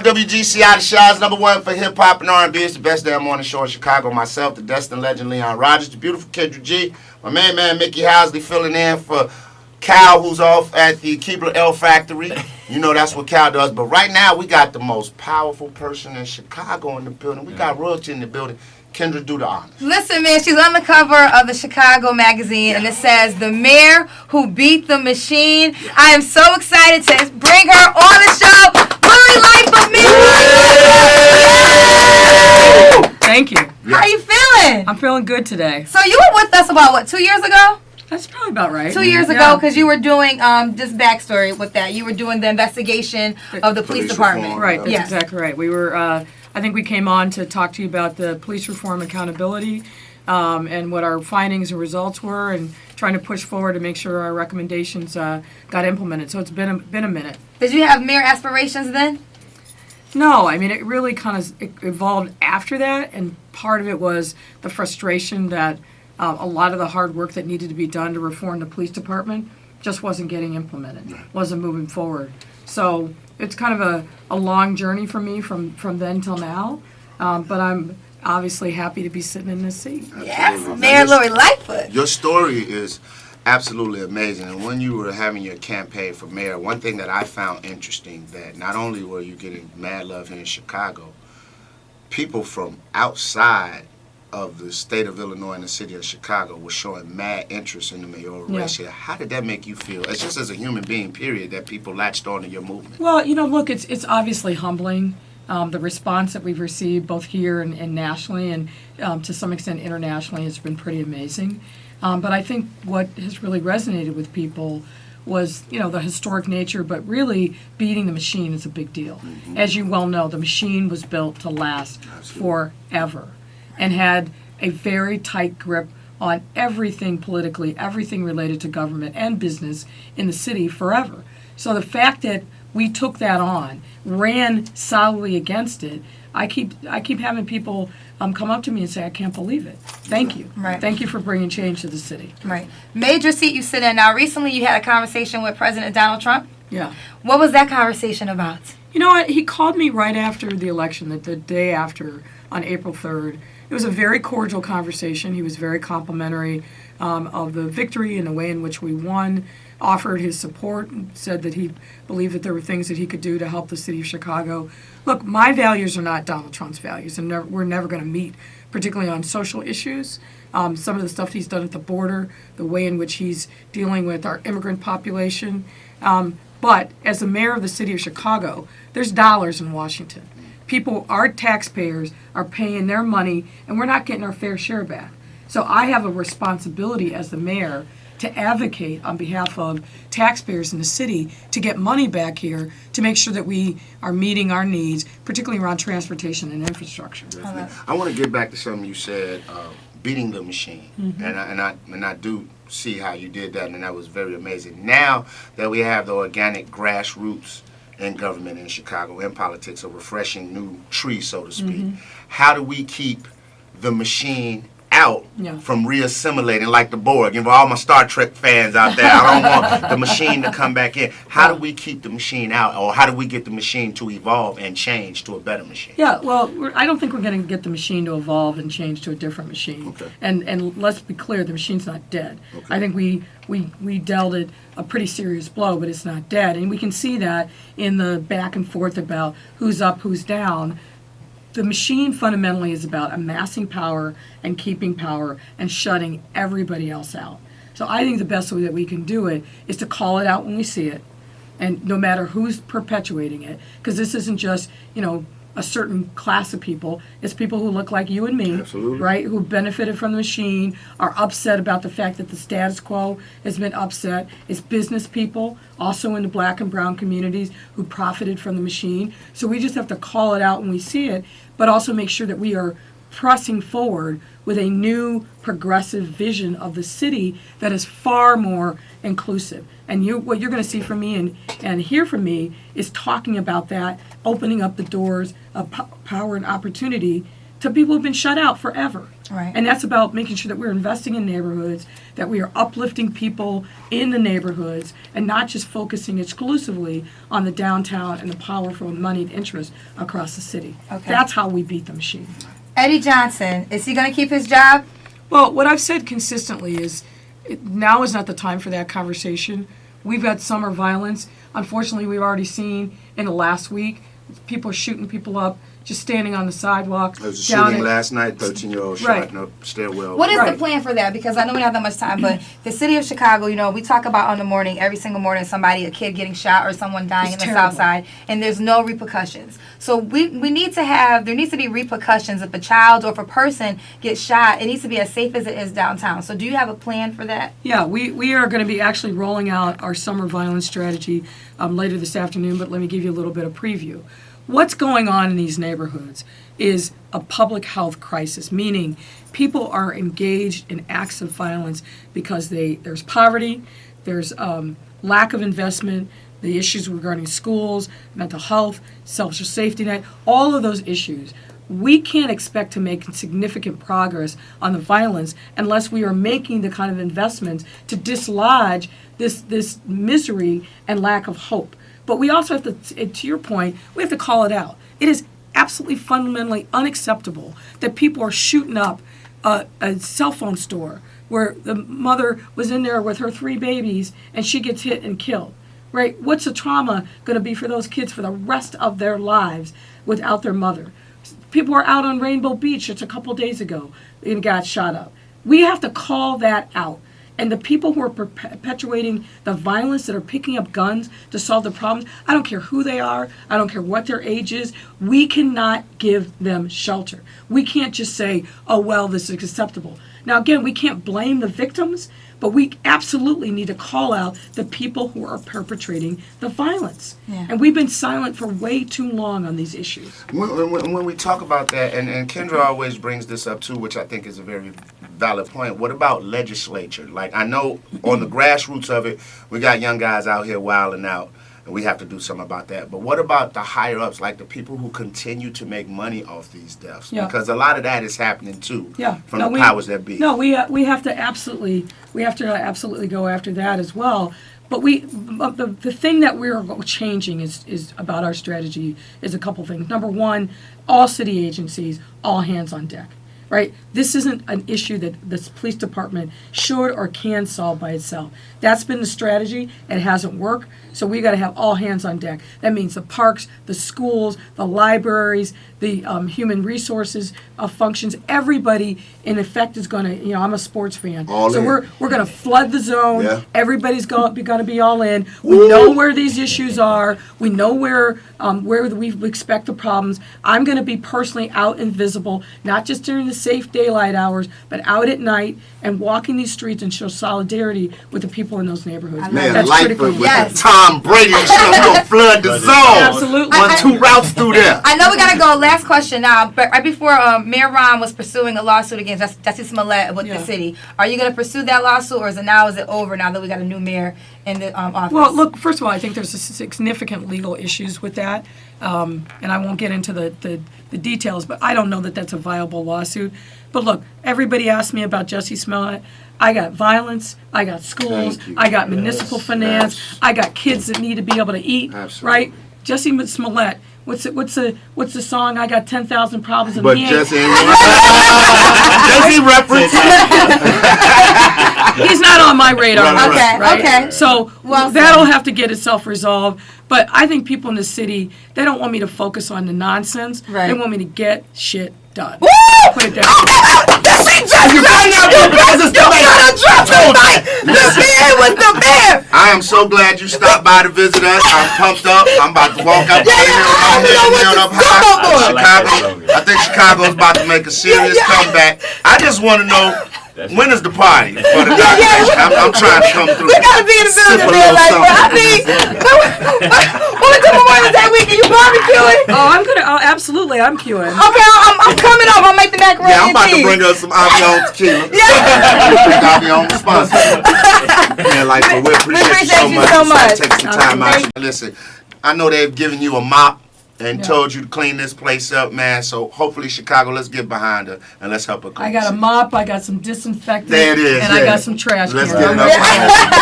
WGCI, the Shaw's #1 for hip hop and R&B. It's the best damn morning show in Chicago. Myself, the destined legend Leon Rogers, the beautiful Kendra G, my man Mickey Housley filling in for Cal, who's off at the Keebler L Factory. You know that's what Cal does. But right now, we got the most powerful person in Chicago in the building. We got royalty in the building. Kendra, do the honors. Listen, man, she's on the cover of the Chicago magazine, and it says, "The Mayor Who Beat the Machine." Yeah. I am so excited to bring her on the show. Lori Lightfoot, man. Thank you. How are you feeling? I'm feeling good today. So you were with us about, 2 years ago? That's probably about right. 2 years ago, because you were doing, just backstory with that, you were doing the investigation of the police department. Reform. Right, that's Yes. exactly right. We were, I think we came on to talk to you about the police reform accountability and what our findings and results were, and trying to push forward to make sure our recommendations got implemented. So it's been a minute. Did you have mayor aspirations then? No, I mean, it really kind of evolved after that, and part of it was the frustration that a lot of the hard work that needed to be done to reform the police department just wasn't getting implemented, wasn't moving forward. So it's kind of a long journey for me from then till now, but I'm obviously happy to be sitting in this seat. Yes, Mayor Lori Lightfoot. Your story is absolutely amazing. And when you were having your campaign for mayor, one thing that I found interesting, that not only were you getting mad love here in Chicago, people from outside of the state of Illinois and the city of Chicago were showing mad interest in the mayoral race here. How did that make you feel? It's just as a human being, period, that people latched on to your movement. Well, look, it's obviously humbling. The response that we've received both here and nationally, and to some extent internationally, has been pretty amazing. But I think what has really resonated with people was, the historic nature, but really beating the machine is a big deal. Mm-hmm. As you well know, the machine was built to last forever and had a very tight grip on everything politically, everything related to government and business in the city forever. So the fact that we took that on, ran solidly against it, I keep having people come up to me and say, "I can't believe it. Thank you. Right. Thank you for bringing change to the city." Right. Major seat you sit in. Now, recently you had a conversation with President Donald Trump. Yeah. What was that conversation about? You know what? He called me right after the election, the day after, on April 3rd. It was a very cordial conversation. He was very complimentary of the victory and the way in which we won, offered his support, and said that he believed that there were things that he could do to help the city of Chicago. Look, my values are not Donald Trump's values, and we're never going to meet, particularly on social issues. Some of the stuff he's done at the border, the way in which he's dealing with our immigrant population. But as the mayor of the city of Chicago, there's dollars in Washington. People, our taxpayers, are paying their money, and we're not getting our fair share back. So I have a responsibility as the mayor to advocate on behalf of taxpayers in the city to get money back here to make sure that we are meeting our needs, particularly around transportation and infrastructure. I want to get back to something you said, beating the machine, Mm-hmm. and I do see how you did that, and that was very amazing. Now that we have the organic grassroots in government in Chicago, in politics, a refreshing new tree, so to speak, Mm-hmm. how do we keep the machine out from reassimilating like the Borg? All my Star Trek fans out there, I don't want the machine to come back in. How do we keep the machine out, or how do we get the machine to evolve and change to a better machine? Yeah, well, I don't think we're going to get the machine to evolve and change to a different machine. Okay. And let's be clear, the machine's not dead. Okay. I think we dealt it a pretty serious blow, but it's not dead. And we can see that in the back and forth about who's up, who's down. The machine fundamentally is about amassing power and keeping power and shutting everybody else out. So I think the best way that we can do it is to call it out when we see it, and no matter who's perpetuating it, because this isn't just, a certain class of people. It's people who look like you and me, Absolutely. right, who benefited from the machine, are upset about the fact that the status quo has been upset. It's business people, also in the black and brown communities, who profited from the machine. So we just have to call it out when we see it, but also make sure that we are pressing forward with a new progressive vision of the city that is far more inclusive. And what you're going to see from me and hear from me is talking about that, opening up the doors of power and opportunity to people who've been shut out forever. Right. And that's about making sure that we're investing in neighborhoods, that we are uplifting people in the neighborhoods, and not just focusing exclusively on the downtown and the powerful moneyed interests across the city. Okay. That's how we beat the machine. Eddie Johnson, is he going to keep his job? Well, what I've said consistently is now is not the time for that conversation. We've got summer violence. Unfortunately, we've already seen in the last week, people shooting people up, just standing on the sidewalk. There was a shooting last night, 13-year-old shot in a stairwell. What is the plan for that? Because I know we don't have that much time, but the city of Chicago, you know, we talk about on the morning, every single morning, a kid getting shot or someone dying in the South Side, and there's no repercussions. So we need to have, there needs to be repercussions if a child or if a person gets shot. It needs to be as safe as it is downtown. So do you have a plan for that? Yeah, we are going to be actually rolling out our summer violence strategy later this afternoon, but let me give you a little bit of preview. What's going on in these neighborhoods is a public health crisis, meaning people are engaged in acts of violence because there's poverty, there's lack of investment, the issues regarding schools, mental health, social safety net, all of those issues. We can't expect to make significant progress on the violence unless we are making the kind of investments to dislodge this misery and lack of hope. But we also have to your point, we have to call it out. It is absolutely fundamentally unacceptable that people are shooting up a cell phone store where the mother was in there with her 3 babies and she gets hit and killed, right? What's the trauma going to be for those kids for the rest of their lives without their mother? People were out on Rainbow Beach just a couple days ago and got shot up. We have to call that out. And the people who are perpetuating the violence, that are picking up guns to solve the problems, I don't care who they are, I don't care what their age is, we cannot give them shelter. We can't just say, oh, well, this is acceptable. Now, again, we can't blame the victims, but we absolutely need to call out the people who are perpetrating the violence. Yeah. And we've been silent for way too long on these issues. When we talk about that, and Kendra always brings this up too, which I think is a very valid point. What about legislature? Like, I know on the grassroots of it, we got young guys out here wilding out, and we have to do something about that. But what about the higher ups, like the people who continue to make money off these deaths? Yeah. Because a lot of that is happening too, from No, the powers that be. No, we have to absolutely go after that as well. But the thing that we're changing is about our strategy is a couple things. Number one, all city agencies, all hands on deck. Right? This isn't an issue that the police department should or can solve by itself. That's been the strategy. It hasn't worked. So we got to have all hands on deck. That means the parks, the schools, the libraries, the human resources functions. Everybody, in effect, is going to. I'm a sports fan, we're going to flood the zone. Yeah. Everybody's going to be all in. We know where these issues are. We know where we expect the problems. I'm going to be personally out and visible, not just during the safe daylight hours, but out at night and walking these streets and show solidarity with the people in those neighborhoods. Man, Lightfoot with Tom Brady, we're going to flood the zone. Absolutely. 2 routes through there. I know we got to go. Last question now. But right before Mayor Ron was pursuing a lawsuit against Jussie Smollett with the city, are you going to pursue that lawsuit, or is it over now that we got a new mayor in the office? Well, look, first of all, I think there's significant legal issues with that. And I won't get into the details, but I don't know that that's a viable lawsuit. But look, everybody asked me about Jussie Smollett. I got violence, I got schools, I got municipal finance, I got kids that need to be able to eat, right? Jussie Smollett, what's the song? I got 10,000 problems and he ain't. Jussie reference. He's not on my radar. Okay. So that'll have to get itself resolved. But I think people in the city, they don't want me to focus on the nonsense. Right. They want me to get shit done. Woo! Put it down. I am so glad you stopped by to visit us. I'm pumped up. I'm about to walk up Chicago. I think Chicago's about to make a serious comeback. I just want to know, when is the party for the I'm trying to come through. We gotta be in the building there, when we come Memorial Day weekend, you barbecuing? Absolutely, I'm queuing. Okay, I'm coming up. I'll make the macaroni. Yeah, I'm about to bring us some Avion tequila. Avion sponsor. Yeah, like, we appreciate you so much. Take some time out. Listen, I know they've given you a mop and Yeah. told you to clean this place up, man. So hopefully, Chicago, let's get behind her and let's help her clean I got a this. mop, I got some disinfectant, There it is. and I got some trash Let's cans. get it up.